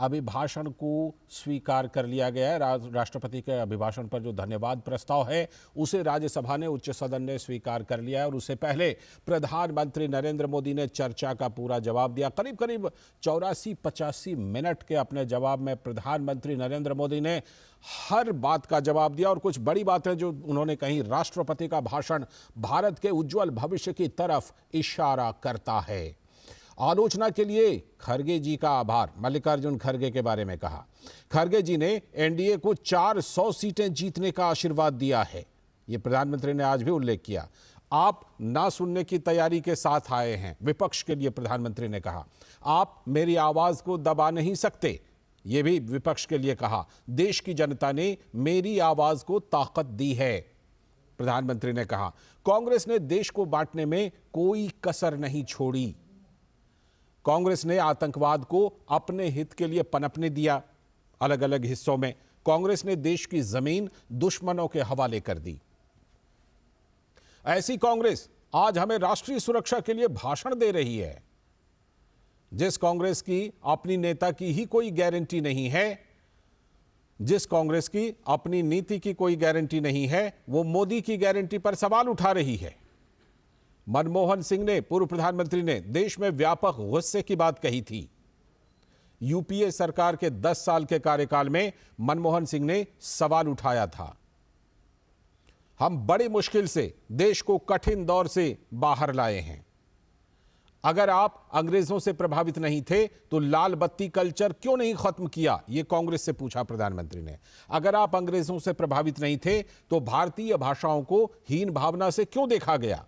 अभिभाषण को स्वीकार कर लिया गया है। राष्ट्रपति के अभिभाषण पर जो धन्यवाद प्रस्ताव है उसे राज्यसभा ने, उच्च सदन ने स्वीकार कर लिया है और उससे पहले प्रधानमंत्री नरेंद्र मोदी ने चर्चा का पूरा जवाब दिया। करीब करीब 84-85 मिनट के अपने जवाब में प्रधानमंत्री नरेंद्र मोदी ने हर बात का जवाब दिया और कुछ बड़ी बातें जो उन्होंने कही। राष्ट्रपति का भाषण भारत के उज्जवल भविष्य की तरफ इशारा करता है। आलोचना के लिए खरगे जी का आभार, मल्लिकार्जुन खरगे के बारे में कहा। खरगे जी ने एनडीए को 400 सीटें जीतने का आशीर्वाद दिया है, ये प्रधानमंत्री ने आज भी उल्लेख किया। आप ना सुनने की तैयारी के साथ आए हैं, विपक्ष के लिए प्रधानमंत्री ने कहा। आप मेरी आवाज को दबा नहीं सकते, ये भी विपक्ष के लिए कहा। देश की जनता ने मेरी आवाज को ताकत दी है, प्रधानमंत्री ने कहा। कांग्रेस ने देश को बांटने में कोई कसर नहीं छोड़ी। कांग्रेस ने आतंकवाद को अपने हित के लिए पनपने दिया। अलग अलग हिस्सों में कांग्रेस ने देश की जमीन दुश्मनों के हवाले कर दी। ऐसी कांग्रेस आज हमें राष्ट्रीय सुरक्षा के लिए भाषण दे रही है। जिस कांग्रेस की अपनी नेता की ही कोई गारंटी नहीं है, जिस कांग्रेस की अपनी नीति की कोई गारंटी नहीं है, वो मोदी की गारंटी पर सवाल उठा रही है। मनमोहन सिंह ने, पूर्व प्रधानमंत्री ने देश में व्यापक गुस्से की बात कही थी। यूपीए सरकार के 10 साल के कार्यकाल में मनमोहन सिंह ने सवाल उठाया था। हम बड़ी मुश्किल से देश को कठिन दौर से बाहर लाए हैं। अगर आप अंग्रेजों से प्रभावित नहीं थे तो लाल बत्ती कल्चर क्यों नहीं खत्म किया, यह कांग्रेस से पूछा प्रधानमंत्री ने। अगर आप अंग्रेजों से प्रभावित नहीं थे तो भारतीय भाषाओं को हीन भावना से क्यों देखा गया।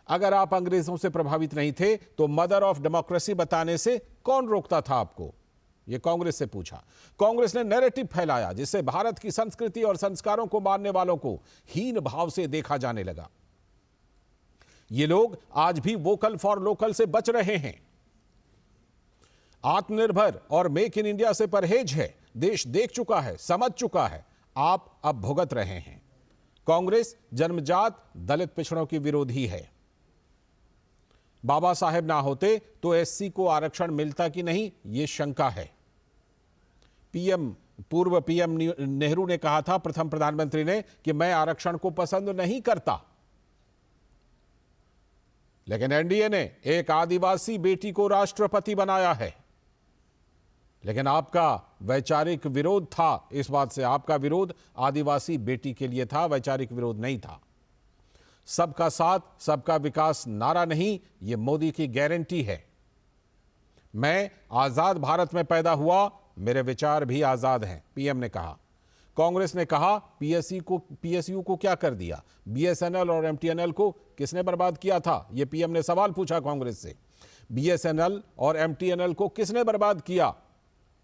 अगर आप अंग्रेजों से प्रभावित नहीं थे तो मदर ऑफ डेमोक्रेसी बताने से कौन रोकता था आपको, यह कांग्रेस से पूछा। कांग्रेस ने नैरेटिव फैलाया जिससे भारत की संस्कृति और संस्कारों को मानने वालों को हीन भाव से देखा जाने लगा। ये लोग आज भी वोकल फॉर लोकल से बच रहे हैं। आत्मनिर्भर और मेक इन इंडिया से परहेज है। देश देख चुका है, समझ चुका है, आप अब भुगत रहे हैं। कांग्रेस जन्मजात दलित पिछड़ों की विरोधी है। बाबा साहेब ना होते तो एससी को आरक्षण मिलता कि नहीं, यह शंका है। पूर्व पीएम नेहरू ने कहा था, प्रथम प्रधानमंत्री ने, कि मैं आरक्षण को पसंद नहीं करता। लेकिन एनडीए ने एक आदिवासी बेटी को राष्ट्रपति बनाया है। लेकिन आपका वैचारिक विरोध था इस बात से। आपका विरोध आदिवासी बेटी के लिए था, वैचारिक विरोध नहीं था। सबका साथ सबका विकास नारा नहीं, यह मोदी की गारंटी है। मैं आजाद भारत में पैदा हुआ, मेरे विचार भी आजाद हैं, पीएम ने कहा। कांग्रेस ने कहा पीएसयू को क्या कर दिया, बीएसएनएल और एमटीएनएल को किसने बर्बाद किया था, यह पीएम ने सवाल पूछा कांग्रेस से। बीएसएनएल और एमटीएनएल को किसने बर्बाद किया,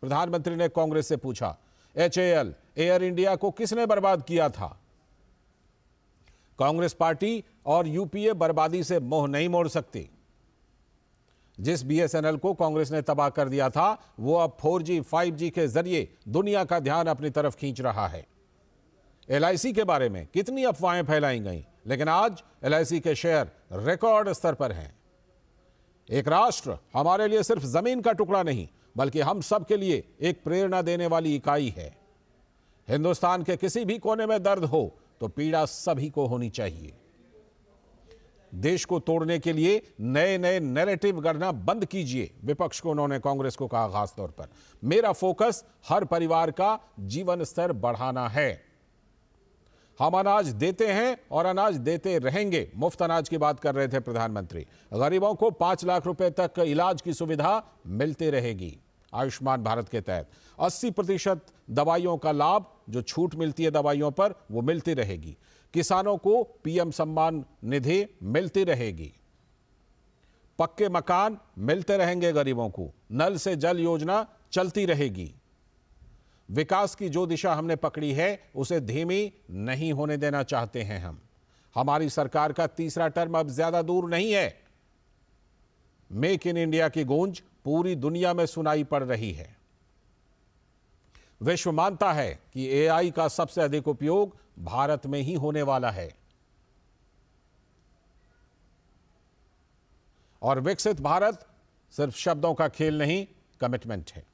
प्रधानमंत्री ने कांग्रेस से पूछा। एचएएल, एयर इंडिया को किसने बर्बाद किया था। कांग्रेस पार्टी और यूपीए बर्बादी से मुंह नहीं मोड़ सकती। जिस बीएसएनएल को कांग्रेस ने तबाह कर दिया था, वो अब 4G 5G के जरिए दुनिया का ध्यान अपनी तरफ खींच रहा है। एलआईसी के बारे में कितनी अफवाहें फैलाई गई, लेकिन आज एलआईसी के शेयर रिकॉर्ड स्तर पर हैं। एक राष्ट्र हमारे लिए सिर्फ जमीन का टुकड़ा नहीं, बल्कि हम सब के लिए एक प्रेरणा देने वाली इकाई है। हिंदुस्तान के किसी भी कोने में दर्द हो तो पीड़ा सभी को होनी चाहिए। देश को तोड़ने के लिए नए नए नैरेटिव गढ़ना बंद कीजिए, विपक्ष को उन्होंने कांग्रेस को कहा। खास तौर पर मेरा फोकस हर परिवार का जीवन स्तर बढ़ाना है। हम अनाज देते हैं और अनाज देते रहेंगे। मुफ्त अनाज की बात कर रहे थे प्रधानमंत्री। गरीबों को 5 लाख रुपए तक इलाज की सुविधा मिलती रहेगी। आयुष्मान भारत के तहत 80% दवाइयों का लाभ, जो छूट मिलती है दवाइयों पर, वो मिलती रहेगी। किसानों को पीएम सम्मान निधि मिलती रहेगी। पक्के मकान मिलते रहेंगे गरीबों को। नल से जल योजना चलती रहेगी। विकास की जो दिशा हमने पकड़ी है उसे धीमी नहीं होने देना चाहते हैं हम। हमारी सरकार का तीसरा टर्म अब ज्यादा दूर नहीं है। मेक इन इंडिया की गूंज पूरी दुनिया में सुनाई पड़ रही है। विश्व मानता है कि एआई का सबसे अधिक उपयोग भारत में ही होने वाला है और विकसित भारत सिर्फ शब्दों का खेल नहीं, कमिटमेंट है।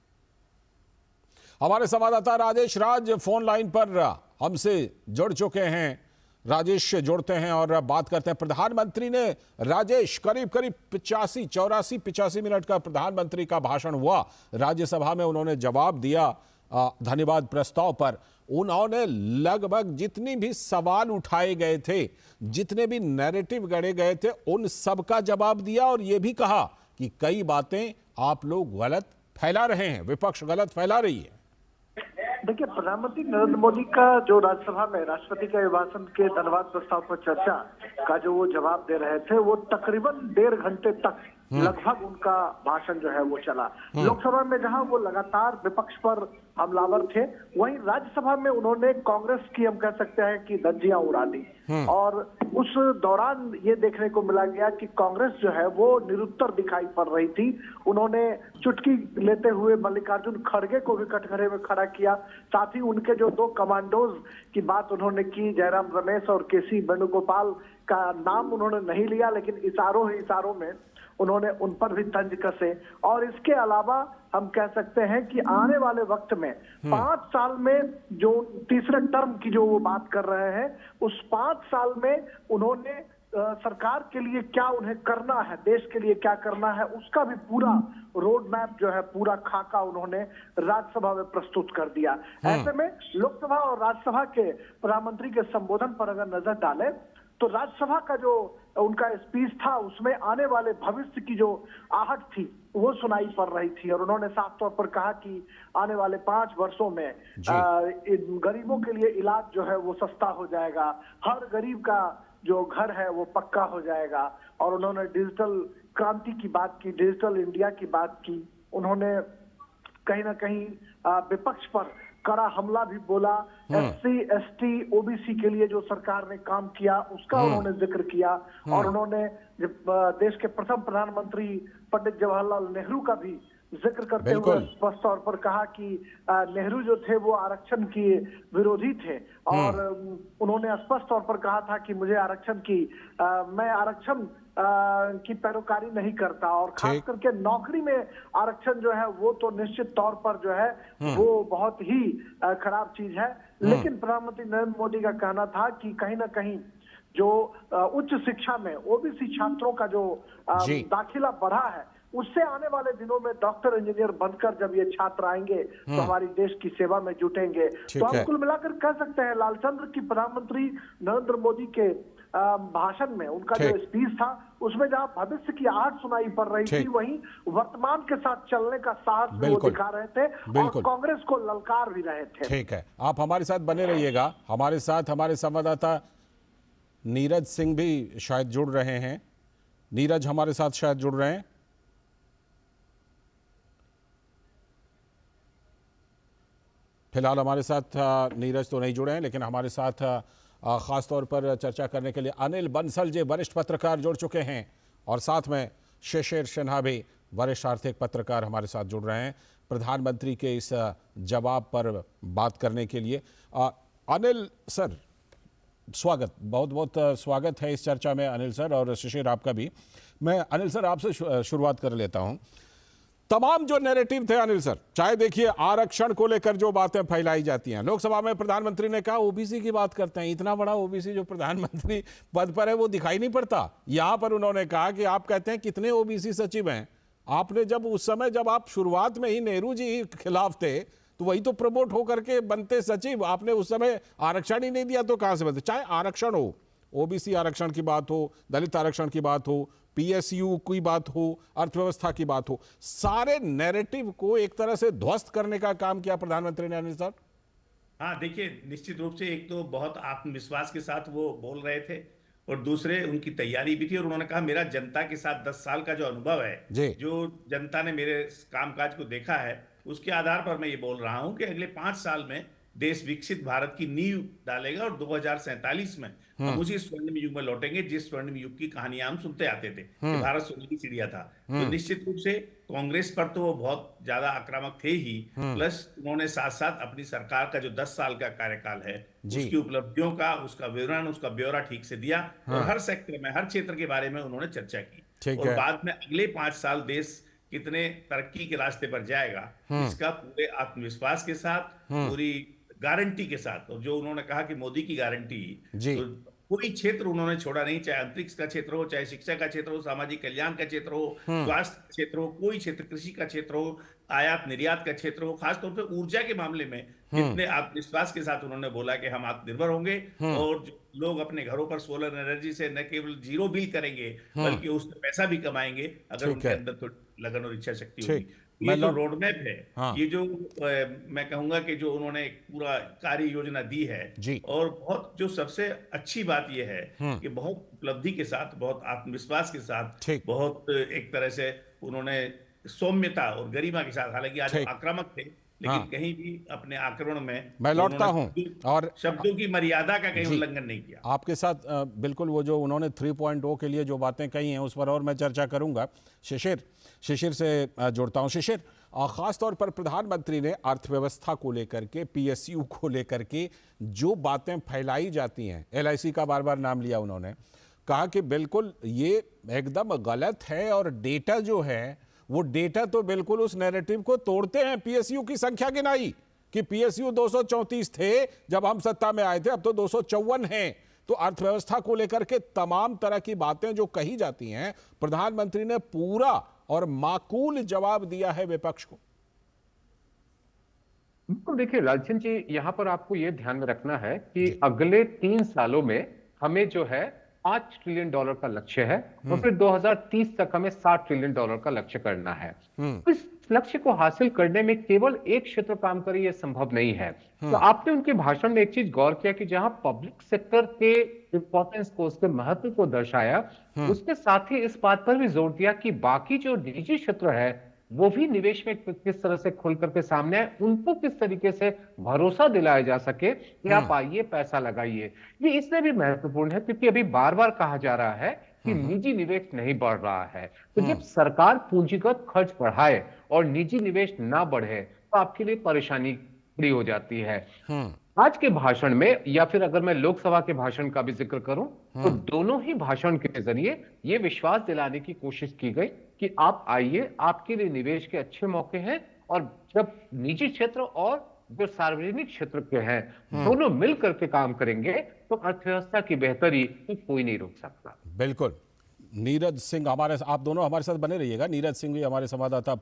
हमारे संवाददाता राजेश राज फोन लाइन पर हमसे जुड़ चुके हैं। राजेश से जुड़ते हैं और बात करते हैं। प्रधानमंत्री ने, राजेश, करीब 85 मिनट का प्रधानमंत्री का भाषण हुआ राज्यसभा में। उन्होंने जवाब दिया धन्यवाद प्रस्ताव पर। उन्होंने लगभग जितनी भी सवाल उठाए गए थे, जितने भी नैरेटिव गढ़े गए थे, उन सब का जवाब दिया और यह भी कहा कि कई बातें आप लोग गलत फैला रहे हैं, विपक्ष गलत फैला रही है। देखिए, प्रधानमंत्री नरेंद्र मोदी का जो राज्यसभा में राष्ट्रपति के अभिभाषण के धन्यवाद प्रस्ताव पर चर्चा का जो वो जवाब दे रहे थे, वो तकरीबन 1.5 घंटे तक लगभग उनका भाषण जो है वो चला। लोकसभा में जहां वो लगातार विपक्ष पर हमलावर थे, वहीं राज्यसभा में उन्होंने कांग्रेस की, हम कह सकते हैं कि धज्जियां उड़ा दी। और उस दौरान ये देखने को मिला गया कि कांग्रेस जो है वो निरुत्तर दिखाई पड़ रही थी। उन्होंने चुटकी लेते हुए मल्लिकार्जुन खड़गे को भी कटघरे में खड़ा किया। साथ ही उनके जो 2 कमांडोज की बात उन्होंने की, जयराम रमेश और केसी वेणुगोपाल का नाम उन्होंने नहीं लिया, लेकिन इशारों ही इशारों में उन्होंने उन पर भी तंज कसे। और इसके अलावा हम कह सकते हैं कि आने वाले वक्त में 5 साल में जो तीसरे टर्म की जो वो बात कर रहे हैं, उस 5 साल में उन्होंने सरकार के लिए क्या उन्हें करना है, देश के लिए क्या करना है, उसका भी पूरा रोड मैप जो है, पूरा खाका उन्होंने राज्यसभा में प्रस्तुत कर दिया। ऐसे में लोकसभा और राज्यसभा के प्रधानमंत्री के संबोधन पर अगर नजर डालें तो राज्यसभा का जो उनका स्पीच था, उसमें आने वाले भविष्य की जो आहट थी वो सुनाई पड़ रही थी। और उन्होंने साफ तौर पर कहा कि आने वाले 5 वर्षों में गरीबों के लिए इलाज जो है वो सस्ता हो जाएगा, हर गरीब का जो घर है वो पक्का हो जाएगा। और उन्होंने डिजिटल क्रांति की बात की, डिजिटल इंडिया की बात की। उन्होंने कहीं ना कहीं विपक्ष पर कड़ा हमला भी बोला। SC, ST, OBC के लिए जो सरकार ने काम किया उसका उन्होंने जिक्र किया। और उन्होंने देश के प्रथम प्रधानमंत्री पंडित जवाहरलाल नेहरू का भी जिक्र करते हुए स्पष्ट तौर पर कहा कि नेहरू जो थे वो आरक्षण के विरोधी थे। और उन्होंने स्पष्ट तौर पर कहा था कि मुझे मैं आरक्षण की पैरोकारी नहीं करता, और खास करके नौकरी में आरक्षण जो है वो तो निश्चित तौर पर जो है वो बहुत ही खराब चीज है। लेकिन प्रधानमंत्री नरेंद्र मोदी का कहना था कि कहीं ना कहीं जो उच्च शिक्षा में OBC छात्रों का जो दाखिला बढ़ा है, उससे आने वाले दिनों में डॉक्टर, इंजीनियर बनकर जब ये छात्र आएंगे तो हमारी देश की सेवा में जुटेंगे। तो हम कुल मिलाकर कह सकते हैं लालचंद्र की प्रधानमंत्री नरेंद्र मोदी के भाषण में, उनका जो स्पीच था, उसमें जहां भविष्य की आहट सुनाई पड़ रही थी, वहीं वर्तमान के साथ चलने का साहस वो दिखा रहे थे और कांग्रेस को ललकार भी रहे थे। ठीक है, आप हमारे साथ बने रहिएगा। हमारे साथ हमारे संवाददाता नीरज सिंह भी शायद जुड़ रहे हैं। नीरज हमारे साथ शायद जुड़ रहे हैं। फिलहाल हमारे साथ नीरज तो नहीं जुड़े हैं, लेकिन हमारे साथ खास तौर पर चर्चा करने के लिए अनिल बंसल जी, वरिष्ठ पत्रकार, जुड़ चुके हैं। और साथ में शिशिर सिन्हा भी, वरिष्ठ आर्थिक पत्रकार, हमारे साथ जुड़ रहे हैं प्रधानमंत्री के इस जवाब पर बात करने के लिए। अनिल सर, स्वागत, बहुत बहुत स्वागत है इस चर्चा में अनिल सर, और शिशिर आपका भी। मैं अनिल सर आपसे शुरुआत कर लेता हूं। तमाम जो नैरेटिव थे अनिल सर, चाहे देखिए आरक्षण को लेकर जो बातें फैलाई जाती हैं, लोकसभा में प्रधानमंत्री ने कहा OBC की बात करते हैं, इतना बड़ा OBC जो प्रधानमंत्री पद पर है वो दिखाई नहीं पड़ता। यहां पर उन्होंने कहा कि आप कहते हैं कितने OBC सचिव हैं, आपने जब उस समय जब आप शुरुआत में ही नेहरू जी खिलाफ थे तो वही तो प्रमोट होकर के बनते सचिव, आपने उस समय आरक्षण ही नहीं दिया तो कहां से बनते। चाहे आरक्षण हो, OBC आरक्षण की बात हो, दलित आरक्षण की बात हो, PSU की बात हो, अर्थव्यवस्था की बात हो, सारे नैरेटिव को एक तरह से ध्वस्त करने का काम किया प्रधानमंत्री ने। अनिल सर, हाँ देखिए, निश्चित रूप से एक तो बहुत आत्मविश्वास के साथ वो बोल रहे थे, और दूसरे उनकी तैयारी भी थी। और उन्होंने कहा मेरा जनता के साथ 10 साल का जो अनुभव है, जो जनता ने मेरे कामकाज को देखा है, उसके आधार पर मैं ये बोल रहा हूं कि अगले 5 साल में देश विकसित भारत की नींव डालेगा और 2047 में हम उसी स्वर्णिम युग में लौटेंगे जिस स्वर्णिम युग की कहानियां हम सुनते आते थे कि भारत सोने की चिड़िया था। तो निश्चित रूप से कांग्रेस पर तो वो बहुत ज्यादा आक्रामक थे ही, प्लस उन्होंने साथ साथ अपनी सरकार का जो 10 साल का कार्यकाल है उसकी उपलब्धियों का, उसका विवरण, उसका ब्यौरा ठीक से दिया, और हर सेक्टर में, हर क्षेत्र के बारे में उन्होंने चर्चा की। और बाद में अगले 5 साल देश कितने तरक्की के रास्ते पर जाएगा, इसका पूरे आत्मविश्वास के साथ, पूरी गारंटी के साथ। और जो उन्होंने कहा कि मोदी की गारंटी, तो कोई क्षेत्र उन्होंने छोड़ा नहीं, चाहे अंतरिक्ष का क्षेत्र हो, चाहे शिक्षा का क्षेत्र हो, सामाजिक कल्याण का क्षेत्र हो, स्वास्थ्य का क्षेत्र हो, कोई क्षेत्र, कृषि का क्षेत्र हो, आयात निर्यात का क्षेत्र हो, खासतौर पर ऊर्जा के मामले में कितने आत्मविश्वास के साथ उन्होंने बोला कि हम आत्मनिर्भर होंगे और लोग अपने घरों पर सोलर एनर्जी से न केवल जीरो बिल करेंगे बल्कि उससे पैसा भी कमाएंगे अगर उनके अंदर थोड़ी लगन और इच्छा शक्ति होगी। ये जो रोड मैप है, ये जो मैं कहूंगा कि जो उन्होंने पूरा कार्य योजना दी है, और बहुत जो सबसे अच्छी बात ये है कि बहुत उपलब्धि के साथ, बहुत आत्मविश्वास के साथ, बहुत एक तरह से उन्होंने सौम्यता और गरिमा के साथ, हालांकि आज आक्रामक थे लेकिन कहीं भी अपने आक्रमण में मैं लौटता हूं और शब्दों की मर्यादा का कहीं उल्लंघन नहीं किया। आपके साथ बिल्कुल वो जो उन्होंने 3.0 के लिए जो बातें कही हैं उस पर और मैं चर्चा करूंगा। शिशिर से जोड़ता हूं। शिशिर, खास तौर पर प्रधानमंत्री ने अर्थव्यवस्था को लेकर के, पीएसयू को लेकर के जो बातें फैलाई जाती हैं, एलआईसी का बार बार नाम लिया उन्होंने, कहा कि बिल्कुल ये एकदम गलत है और डेटा जो है वो डेटा तो बिल्कुल उस नैरेटिव को तोड़ते हैं। पीएसयू की संख्या गिनाई कि पीएसयू 234 थे जब हम सत्ता में आए थे, अब तो 254 हैं। तो अर्थव्यवस्था को लेकर के तमाम तरह की बातें जो कही जाती हैं, प्रधानमंत्री ने पूरा और माकूल जवाब दिया है विपक्ष को। बिल्कुल, देखिए लालचंद जी, यहां पर आपको यह ध्यान में रखना है कि अगले 3 सालों में हमें जो है $5 ट्रिलियन का लक्ष्य है और फिर 2030 तक हमें $60 ट्रिलियन का लक्ष्य करना है। इस लक्ष्य को हासिल करने में केवल एक क्षेत्र काम करे यह संभव नहीं है। तो आपने उनके भाषण में एक चीज गौर किया कि जहां पब्लिक सेक्टर के इंपॉर्टेंस को, उसके महत्व को दर्शाया, उसके साथ ही इस बात पर भी जोर दिया कि बाकी जो निजी क्षेत्र है वो भी निवेश में किस तरह से खुल करके सामने आए, उनको किस तरीके से भरोसा दिलाया जा सके कि आप आइए, पैसा लगाइए। ये इसलिए भी महत्वपूर्ण है क्योंकि अभी बार बार कहा जा रहा है कि निजी निवेश नहीं बढ़ रहा है। तो जब सरकार पूंजीगत खर्च बढ़ाए और निजी निवेश ना बढ़े तो आपके लिए परेशानी खड़ी हो जाती है। आज के भाषण में, या फिर अगर मैं लोकसभा के भाषण का भी जिक्र करूं, तो दोनों ही भाषण के जरिए यह विश्वास दिलाने की कोशिश की गई कि आप आइए, आपके लिए निवेश के अच्छे मौके हैं, और जब निजी क्षेत्र और जो सार्वजनिक क्षेत्र के हैं दोनों मिलकर के काम करेंगे तो अर्थव्यवस्था की बेहतरी कोई नहीं रोक सकता। बिल्कुल। नीरज सिंह आप दोनों हमारे साथ बने रहिएगा। नीरज सिंह भी हमारे संवाददाता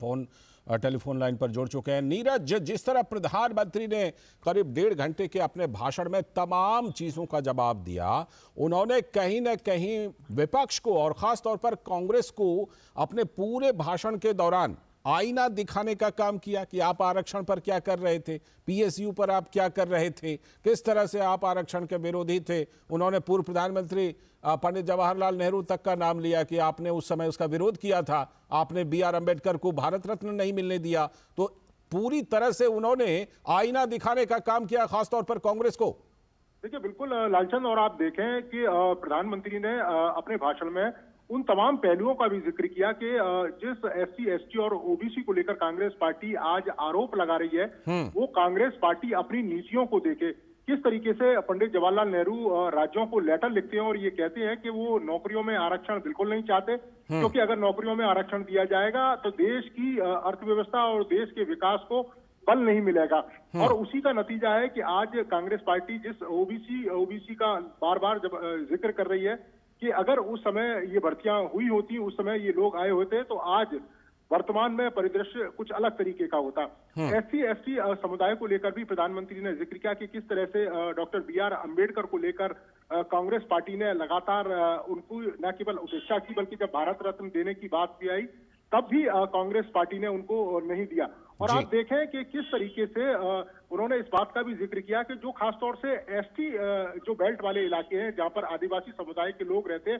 टेलीफोन लाइन पर जोड़ चुके हैं। नीरज, जिस तरह प्रधानमंत्री ने करीब 1.5 घंटे के अपने भाषण में तमाम चीजों का जवाब दिया, उन्होंने कहीं ना कहीं विपक्ष को और खास तौर पर कांग्रेस को अपने पूरे भाषण के दौरान आईना दिखाने का काम किया कि आप आरक्षण पर क्या कर रहे थे, पीएसयू पर आप क्या कर रहे थे, किस तरह से आप आरक्षण के विरोधी थे। उन्होंने पूर्व प्रधानमंत्री पंडित जवाहरलाल नेहरू तक का नाम लिया कि आपने उस समय उसका विरोध किया था, आपने बीआर अंबेडकर को भारत रत्न नहीं मिलने दिया। तो पूरी तरह से उन्होंने आईना दिखाने का काम किया, खासतौर पर कांग्रेस को। देखिए, बिल्कुल लालचंद, और आप देखें कि प्रधानमंत्री ने अपने भाषण में उन तमाम पहलुओं का भी जिक्र किया कि जिस एससी, एसटी और ओबीसी को लेकर कांग्रेस पार्टी आज आरोप लगा रही है, वो कांग्रेस पार्टी अपनी नीतियों को देखे। किस तरीके से पंडित जवाहरलाल नेहरू राज्यों को लेटर लिखते हैं और ये कहते हैं कि वो नौकरियों में आरक्षण बिल्कुल नहीं चाहते, क्योंकि अगर नौकरियों में आरक्षण दिया जाएगा तो देश की अर्थव्यवस्था और देश के विकास को बल नहीं मिलेगा। और उसी का नतीजा है कि आज कांग्रेस पार्टी जिस ओबीसी का बार बार जब जिक्र कर रही है कि अगर उस समय ये भर्तियां हुई होती, उस समय ये लोग आए होते, तो आज वर्तमान में परिदृश्य कुछ अलग तरीके का होता। एससी, एसटी समुदाय को लेकर भी प्रधानमंत्री ने जिक्र किया कि किस तरह से डॉक्टर बीआर अंबेडकर को लेकर कांग्रेस पार्टी ने लगातार उनको न केवल उपेक्षा की, बल्कि जब भारत रत्न देने की बात भी आई तब भी कांग्रेस पार्टी ने उनको नहीं दिया। और आप देखें कि किस तरीके से उन्होंने इस बात का भी जिक्र किया कि जो खासतौर से एसटी जो बेल्ट वाले इलाके हैं, जहां पर आदिवासी समुदाय के लोग रहते हैं,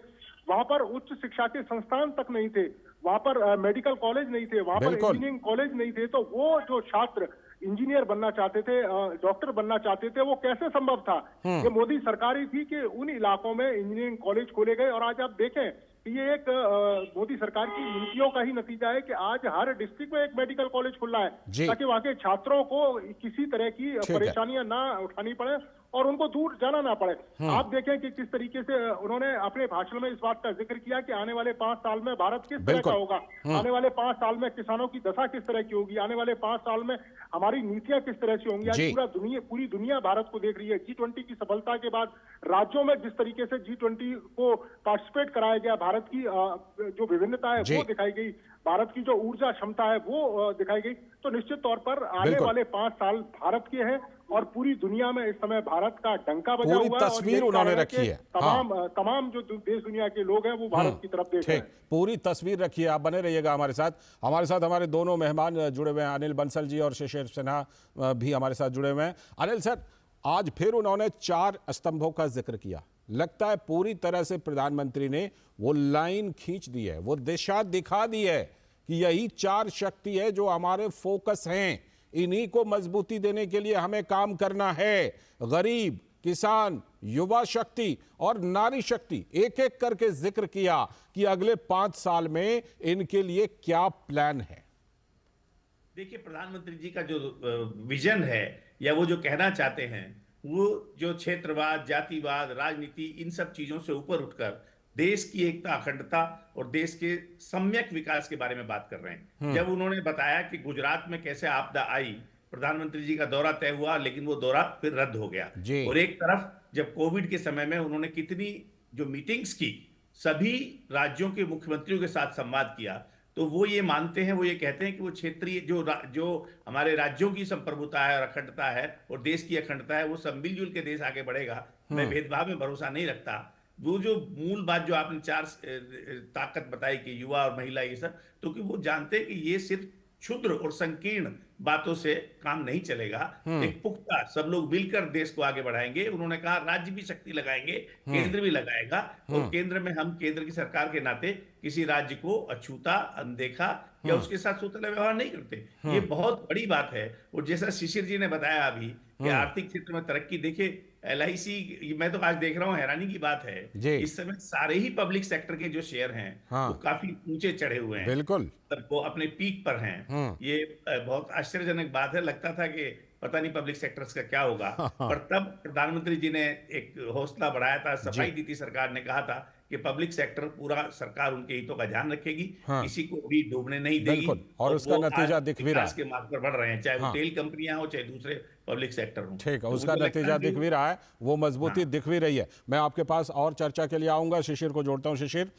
वहां पर उच्च शिक्षा के संस्थान तक नहीं थे, वहां पर मेडिकल कॉलेज नहीं थे, वहां पर इंजीनियरिंग कॉलेज नहीं थे। तो वो जो छात्र इंजीनियर बनना चाहते थे, डॉक्टर बनना चाहते थे, वो कैसे संभव था? ये मोदी सरकार ही थी कि उन इलाकों में इंजीनियरिंग कॉलेज खोले गए। और आज आप देखें ये एक मोदी सरकार की नीतियों का ही नतीजा है कि आज हर डिस्ट्रिक्ट में एक मेडिकल कॉलेज खुल रहा है, ताकि वहां के छात्रों को किसी तरह की परेशानियां ना उठानी पड़े और उनको दूर जाना ना पड़े। आप देखें कि किस तरीके से उन्होंने अपने भाषण में इस बात का जिक्र किया कि आने वाले 5 साल में भारत किस तरह का होगा, आने वाले 5 साल में किसानों की दशा किस तरह की होगी, आने वाले 5 साल में हमारी नीतियां किस तरह से होंगी। आज पूरी दुनिया भारत को देख रही है। G20 की सफलता के बाद राज्यों में जिस तरीके से G20 को पार्टिसिपेट कराया गया, भारत की जो विभिन्नता है वो दिखाई गई, भारत की जो ऊर्जा क्षमता है वो दिखाई गई। तो निश्चित तौर पर आने वाले 5 साल भारत के हैं और पूरी दुनिया में इस समय भारत का डंका बजा हुआ है। पूरी तस्वीर उन्होंने रखी है। तमाम जो देश दुनिया के लोग हैं वो भारत की तरफ देख रहे हैं। पूरी तस्वीर रखी है। आप बने रहिएगा हमारे साथ। हमारे दोनों मेहमान जुड़े हुए हैं, अनिल बंसल जी और शिशिर सिन्हा भी हमारे साथ जुड़े हुए हैं। अनिल सर, आज फिर उन्होंने 4 स्तंभों का जिक्र किया। लगता है पूरी तरह से प्रधानमंत्री ने वो लाइन खींच दी है, वो दिशा दिखा दी है कि यही 4 शक्ति है जो हमारे फोकस हैं, इन्हीं को मजबूती देने के लिए हमें काम करना है। गरीब, किसान, युवा शक्ति और नारी शक्ति, एक एक करके जिक्र किया कि अगले 5 साल में इनके लिए क्या प्लान है। देखिए, प्रधानमंत्री जी का जो विजन है या वो जो कहना चाहते हैं, वो जो क्षेत्रवाद, जातिवाद, राजनीति, इन सब चीजों से ऊपर उठकर देश की एकता, अखंडता और देश के सम्यक विकास के बारे में बात कर रहे हैं। जब उन्होंने बताया कि गुजरात में कैसे आपदा आई, प्रधानमंत्री जी का दौरा तय हुआ लेकिन वो दौरा फिर रद्द हो गया, और एक तरफ जब कोविड के समय में उन्होंने कितनी जो मीटिंग्स की, सभी राज्यों के मुख्यमंत्रियों के साथ संवाद किया, तो वो ये मानते हैं, वो ये कहते हैं कि वो क्षेत्रीय जो हमारे राज्यों की संप्रभुता है और अखंडता है और देश की अखंडता है, वो सब मिलजुल के देश आगे बढ़ेगा। मैं भेदभाव में भरोसा नहीं रखता। वो जो मूल बात जो आपने 4 ताकत बताई कि युवा और महिला, ये सब, तो कि वो जानते हैं कि ये सिर्फ क्षुद्र और संकीर्ण बातों से काम नहीं चलेगा। एक पुख्ता, सब लोग मिलकर देश को आगे बढ़ाएंगे। उन्होंने कहा राज्य भी शक्ति लगाएंगे, केंद्र भी लगाएगा, और केंद्र में हम केंद्र की सरकार के नाते किसी राज्य को अछूता, अनदेखा या उसके साथ सूतला व्यवहार नहीं करते। ये बहुत बड़ी बात है। और जैसा शिशिर जी ने बताया अभी कि आर्थिक क्षेत्र में तरक्की, देखिए LIC, मैं तो आज देख रहा हूँ, हैरानी की बात है, इस समय सारे ही पब्लिक सेक्टर के जो शेयर हैं वो काफी ऊंचे चढ़े हुए हैं, बिल्कुल वो अपने पीक पर हैं। ये बहुत आश्चर्यजनक बात है। लगता था कि पता नहीं पब्लिक सेक्टर्स का क्या होगा, पर तब प्रधानमंत्री जी ने एक हौसला बढ़ाया था, सफाई दी थी सरकार ने, कहा था कि पब्लिक सेक्टर पूरा सरकार उनके हितों का ध्यान रखेगी, किसी को भी डूबने नहीं देगी, और उसका नतीजा दिख भी रहा है। के मार्ग पर बढ़ रहे हैं, चाहे वो तेल कंपनियां हो, चाहे दूसरे पब्लिक सेक्टर हो। ठीक है, उसका नतीजा दिख भी रहा है, वो मजबूती दिख भी रही है। मैं आपके पास और चर्चा के लिए आऊंगा, शिशिर को जोड़ता हूं। शिशिर,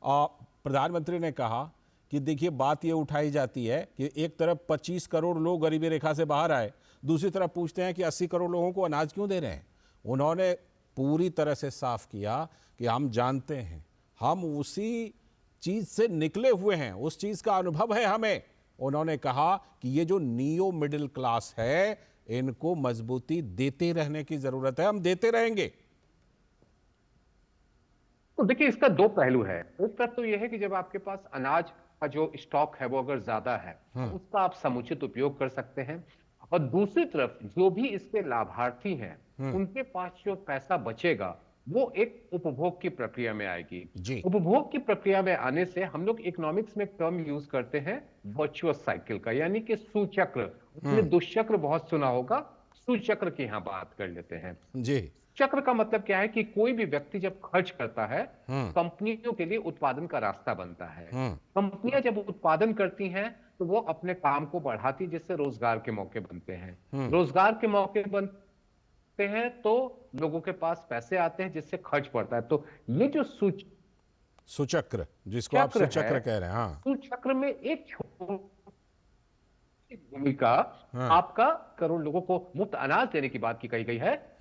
प्रधानमंत्री ने कहा कि देखिए बात ये उठाई जाती है कि एक तरफ 25 करोड़ लोग गरीबी रेखा से बाहर आए, दूसरी तरफ पूछते हैं कि 80 करोड़ लोगों को अनाज क्यों दे रहे हैं। उन्होंने पूरी तरह से साफ किया कि हम जानते हैं, हम उसी चीज से निकले हुए हैं, उस चीज का अनुभव है हमें। उन्होंने कहा कि ये जो नियो मिडिल क्लास है, इनको मजबूती देते रहने की जरूरत है, हम देते रहेंगे। तो देखिए, इसका 2 पहलू है। एक तरफ तो यह है कि जब आपके पास अनाज का जो स्टॉक है वो अगर ज्यादा है, उसका आप समुचित उपयोग कर सकते हैं, और दूसरी तरफ जो भी इसके लाभार्थी हैं, उनके पास जो पैसा बचेगा वो एक उपभोग की प्रक्रिया में आएगी। उपभोग की प्रक्रिया में आने से हम लोग इकोनॉमिक्स में टर्म यूज करते हैं वर्चुअस साइकिल का, यानी कि सुचक्र। उसने दुष्चक्र बहुत सुना होगा, सुचक्र की यहां बात कर लेते हैं जी। चक्र का मतलब क्या है कि कोई भी व्यक्ति जब खर्च करता है, कंपनियों के लिए उत्पादन का रास्ता बनता है। कंपनियां जब उत्पादन करती हैं तो वो अपने काम को बढ़ाती, जिससे रोजगार के मौके बनते हैं। रोजगार के मौके बनते हैं तो लोगों के पास पैसे आते हैं, जिससे खर्च बढ़ता है। तो ये जो सुचक्र, जिसको आप सुचक्र कह रहे हैं, हाँ, सुचक्र में एक छोटी भूमिका आपका करोड़ लोगों को मुफ्त अनाज देने की बात की कही गई है,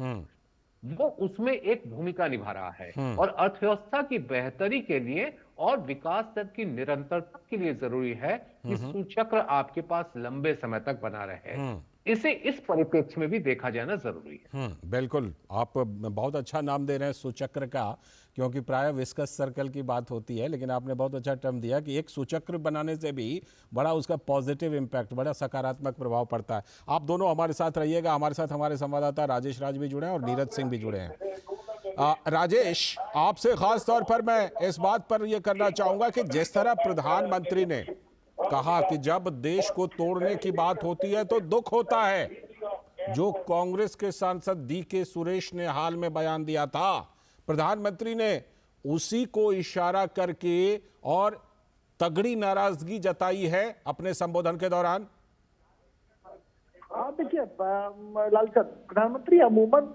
वो उसमें एक भूमिका निभा रहा है। और अर्थव्यवस्था की बेहतरी के लिए और विकास दर की निरंतरता के लिए जरूरी है कि सूचक्र आपके पास लंबे समय तक बना रहे। इसे इस परिप्रेक्ष्य में भी देखा जाना जरूरी है। बिल्कुल, आप बहुत अच्छा नाम दे रहे हैं सूचक्र का, क्योंकि प्राय विस्कस सर्कल की बात होती है, लेकिन आपने बहुत अच्छा टर्म दिया कि एक सूचक्र बनाने से भी बड़ा उसका पॉजिटिव इम्पैक्ट, बड़ा सकारात्मक प्रभाव पड़ता है। आप दोनों हमारे साथ रहिएगा। हमारे साथ हमारे संवाददाता राजेश राज भी जुड़े हैं और नीरज सिंह भी जुड़े हैं। राजेश, आपसे खास तौर पर मैं इस बात पर यह करना चाहूंगा कि जिस तरह प्रधानमंत्री ने कहा कि जब देश को तोड़ने की बात होती है तो दुख होता है, जो कांग्रेस के सांसद DK सुरेश ने हाल में बयान दिया था, प्रधानमंत्री ने उसी को इशारा करके और तगड़ी नाराजगी जताई है अपने संबोधन के दौरान। देखिए लालचंद, प्रधानमंत्री अमूमन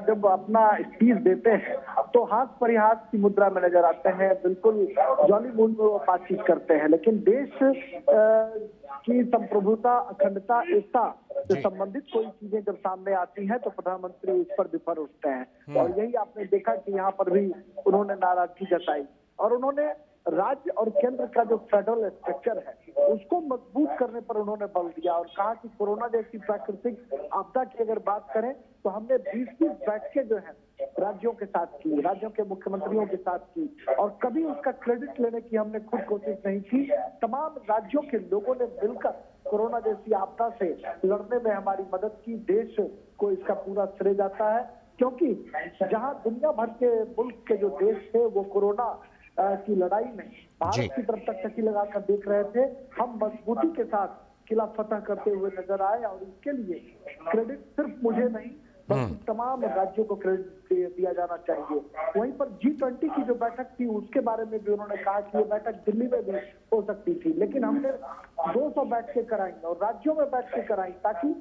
जब अपना स्पीच देते हैं तो हाथ परिहास की मुद्रा में नजर आते हैं, बिल्कुल जॉली मूड में वो बातचीत करते हैं, लेकिन देश की संप्रभुता, अखंडता, एकता से संबंधित कोई चीजें जब सामने आती हैं तो प्रधानमंत्री उस पर विफर उठते हैं। और यही आपने देखा कि यहाँ पर भी उन्होंने नाराजगी जताई और उन्होंने राज्य और केंद्र का जो फेडरल स्ट्रक्चर है उसको मजबूत करने पर उन्होंने बल दिया और कहा कि कोरोना जैसी प्राकृतिक आपदा की अगर बात करें तो हमने 20-20 बैठकें जो है राज्यों के साथ की, राज्यों के मुख्यमंत्रियों के साथ की और कभी उसका क्रेडिट लेने की हमने खुद कोशिश नहीं की। तमाम राज्यों के लोगों ने मिलकर कोरोना जैसी आपदा से लड़ने में हमारी मदद की। देश को इसका पूरा श्रेय जाता है, क्योंकि जहां दुनिया भर के मुल्क के जो देश थे वो कोरोना की लड़ाई में भारत की तरफ टकटकी लगाकर देख रहे थे, हम मजबूती के साथ किला फतह करते हुए नजर आए और इसके लिए क्रेडिट सिर्फ मुझे नहीं बल्कि तमाम राज्यों को क्रेडिट दिया जाना चाहिए। वहीं पर G20 की जो बैठक थी उसके बारे में भी उन्होंने कहा कि ये बैठक दिल्ली में भी हो सकती थी, लेकिन हमने 200 बैठकें कराई और राज्यों में बैठकें कराई ताकि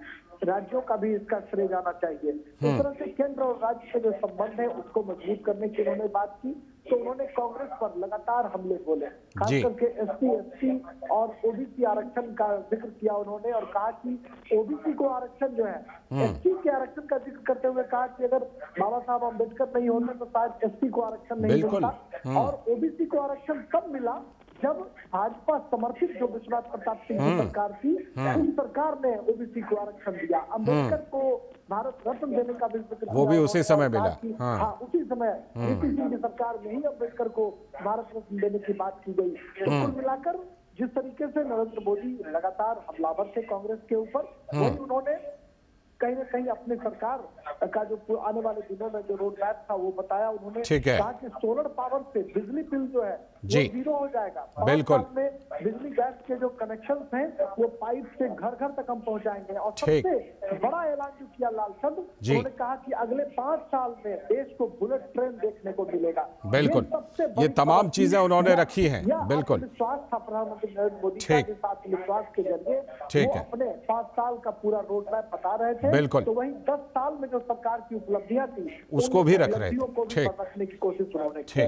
राज्यों का भी इसका श्रेय जाना चाहिए। इस तरह से केंद्र और राज्य के जो संबंध है उसको मजबूत करने की उन्होंने बात की। तो उन्होंने कांग्रेस पर लगातार हमले बोले, खास करके SC, ST और OBC आरक्षण का जिक्र किया उन्होंने और कहा कि OBC को आरक्षण जो है, ST के आरक्षण का जिक्र करते हुए कहा कि अगर बाबा साहब अम्बेडकर नहीं होते तो शायद ST को आरक्षण नहीं मिलता और OBC को आरक्षण कब मिला जब भाजपा समर्थित जो विश्वनाथ प्रताप सिंह की सरकार थी उस सरकार ने OBC को आरक्षण दिया। अम्बेडकर को भारत रत्न देने का भी जिक्र वो भी उसी समय मिला। हाँ, उसी समय VP सिंह की सरकार में ही अम्बेडकर को भारत रत्न देने की बात की गई। तो कुल मिलाकर जिस तरीके से नरेंद्र मोदी लगातार हमलावर थे कांग्रेस के ऊपर, वही उन्होंने कहीं ना कहीं अपने सरकार का जो आने वाले दिनों में जो रोड मैप था वो बताया। उन्होंने कहा कि सोलर पावर से बिजली बिल जो है वो 0 हो जाएगा। बिल्कुल में बिजली गैस के जो कनेक्शन हैं वो पाइप से घर घर तक हम पहुंचाएंगे और सबसे बड़ा ऐलान जो किया लालचंद, उन्होंने कहा कि अगले 5 साल में देश को बुलेट ट्रेन देखने को मिलेगा। बिल्कुल, ये तमाम चीजें उन्होंने रखी हैं। बिल्कुल विश्वास था प्रधानमंत्री नरेंद्र मोदी का, जिस आत्मविश्वास के जरिए वो अपने 5 साल का पूरा रोड मैप बता रहे थे। बिल्कुल, तो वहीं 10 साल में जो सरकार की उपलब्धियां थी उसको भी रख रहे थे। रखने की कोशिश उन्होंने की।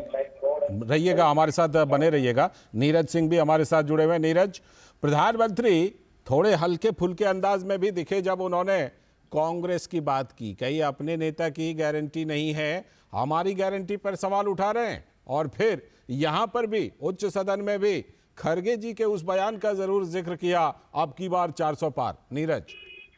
रहिएगा हमारे साथ, बने रहिएगा। नीरज सिंह भी हमारे साथ जुड़े हुए। नीरज, प्रधानमंत्री थोड़े हल्के फुल्के अंदाज में भी दिखे जब उन्होंने कांग्रेस की बात की, कहीं अपने नेता की गारंटी नहीं है, हमारी गारंटी पर सवाल उठा रहे हैं। और फिर यहां पर भी उच्च सदन में भी खड़गे जी के उस बयान का जरूर जिक्र किया, अब की बार 400 पार। नीरज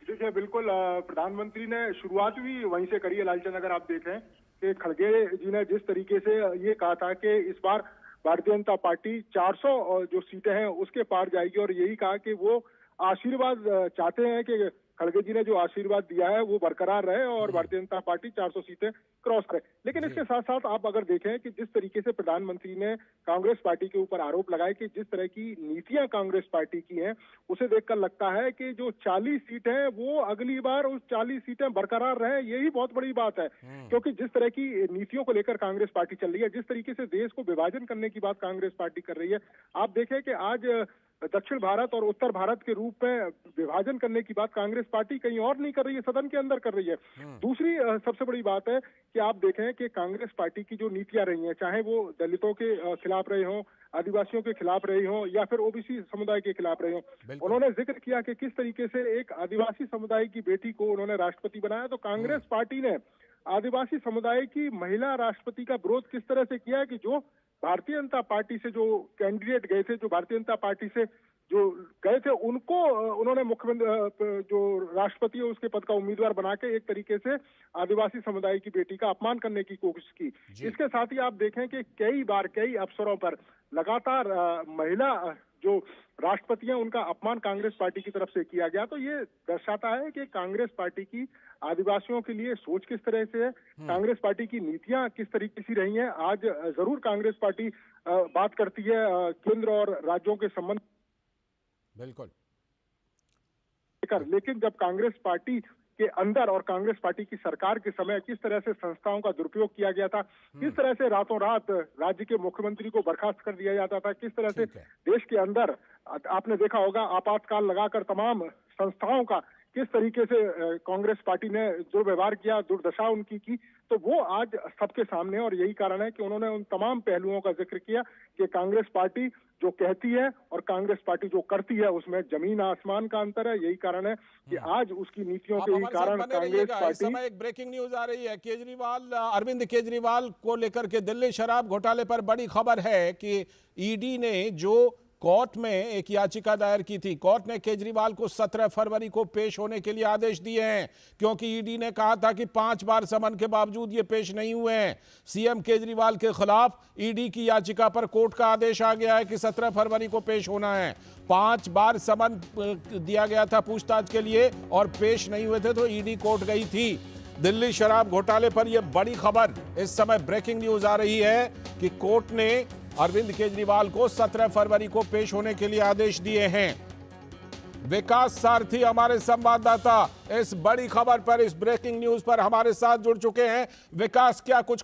देखिए, बिल्कुल प्रधानमंत्री ने शुरुआत भी वहीं से करी है लालचंद। अगर आप देखें कि खड़गे जी ने जिस तरीके से ये कहा था कि इस बार भारतीय जनता पार्टी 400 जो सीटें हैं उसके पार जाएगी और यही कहा कि वो आशीर्वाद चाहते हैं कि खड़गे जी ने जो आशीर्वाद दिया है वो बरकरार रहे और भारतीय जनता पार्टी 400 सीटें क्रॉस करे। लेकिन इसके साथ साथ आप अगर देखें कि जिस तरीके से प्रधानमंत्री ने कांग्रेस पार्टी के ऊपर आरोप लगाए कि जिस तरह की नीतियां कांग्रेस पार्टी की हैं, उसे देखकर लगता है कि जो 40 सीटें हैं वो अगली बार उस 40 सीटें बरकरार रहे, यही बहुत बड़ी बात है। क्योंकि जिस तरह की नीतियों को लेकर कांग्रेस पार्टी चल रही है, जिस तरीके से देश को विभाजन करने की बात कांग्रेस पार्टी कर रही है, आप देखें कि आज दक्षिण भारत और उत्तर भारत के रूप में विभाजन करने की बात कांग्रेस पार्टी कहीं और नहीं कर रही है, सदन के अंदर कर रही है। दूसरी सबसे बड़ी बात है कि आप देखें कि कांग्रेस पार्टी की जो नीतियां रही हैं, चाहे वो दलितों के खिलाफ रही हों, आदिवासियों के खिलाफ रही हों या फिर OBC समुदाय के खिलाफ रही हों, उन्होंने जिक्र किया कि किस तरीके से एक आदिवासी समुदाय की बेटी को उन्होंने राष्ट्रपति बनाया। तो कांग्रेस पार्टी ने आदिवासी समुदाय की महिला राष्ट्रपति का विरोध किस तरह से किया है कि जो भारतीय जनता पार्टी से जो कैंडिडेट गए थे, जो भारतीय जनता पार्टी से जो गए थे, उनको उन्होंने मुख्यमंत्री जो राष्ट्रपति है उसके पद का उम्मीदवार बना के एक तरीके से आदिवासी समुदाय की बेटी का अपमान करने की कोशिश की। इसके साथ ही आप देखें कि कई बार कई अवसरों पर लगातार महिला जो राष्ट्रपति हैं उनका अपमान कांग्रेस पार्टी की तरफ से किया गया। तो ये दर्शाता है कि कांग्रेस पार्टी की आदिवासियों के लिए सोच किस तरह से है, कांग्रेस पार्टी की नीतियां किस तरीके से रही हैं। आज जरूर कांग्रेस पार्टी बात करती है केंद्र और राज्यों के संबंध बिल्कुल, लेकिन जब कांग्रेस पार्टी के अंदर और कांग्रेस पार्टी की सरकार के समय किस तरह से संस्थाओं का दुरुपयोग किया गया था, किस तरह से रातों रात राज्य के मुख्यमंत्री को बर्खास्त कर दिया जाता था, किस तरह से देश के अंदर आपने देखा होगा आपातकाल लगाकर तमाम संस्थाओं का किस तरीके से कांग्रेस पार्टी ने दुर्व्यवहार किया, दुर्दशा उनकी की, तो वो आज सबके सामने। और यही कारण है कि उन्होंने उन तमाम पहलुओं का जिक्र किया कि कांग्रेस पार्टी जो कहती है और कांग्रेस पार्टी जो करती है उसमें जमीन आसमान का अंतर है। यही कारण है कि आज उसकी नीतियों के ही कारण कांग्रेस पार्टी। इस समय एक ब्रेकिंग न्यूज आ रही है, केजरीवाल, अरविंद केजरीवाल को लेकर के दिल्ली शराब घोटाले पर बड़ी खबर है कि ईडी ने जो कोर्ट में एक याचिका दायर की थी, कोर्ट ने केजरीवाल को 17 फरवरी को पेश होने के लिए आदेश दिए हैं, क्योंकि ईडी ने कहा था कि 5 बार समन के बावजूद ये पेश नहीं हुए हैं। सीएम केजरीवाल के खिलाफ ईडी की याचिका पर कोर्ट का आदेश आ गया है कि 17 फरवरी को पेश होना है। 5 बार समन दिया गया था पूछताछ के लिए और पेश नहीं हुए थे, तो ईडी कोर्ट गई थी। दिल्ली शराब घोटाले पर यह बड़ी खबर इस समय ब्रेकिंग न्यूज आ रही है कि कोर्ट ने अरविंद केजरीवाल को 17 फरवरी को पेश होने के लिए आदेश दिए हैं। विकास सारथी हमारे संवाददाता इस बड़ी खबर पर, इस ब्रेकिंग न्यूज पर हमारे साथ जुड़ चुके हैं। विकास, क्या कुछ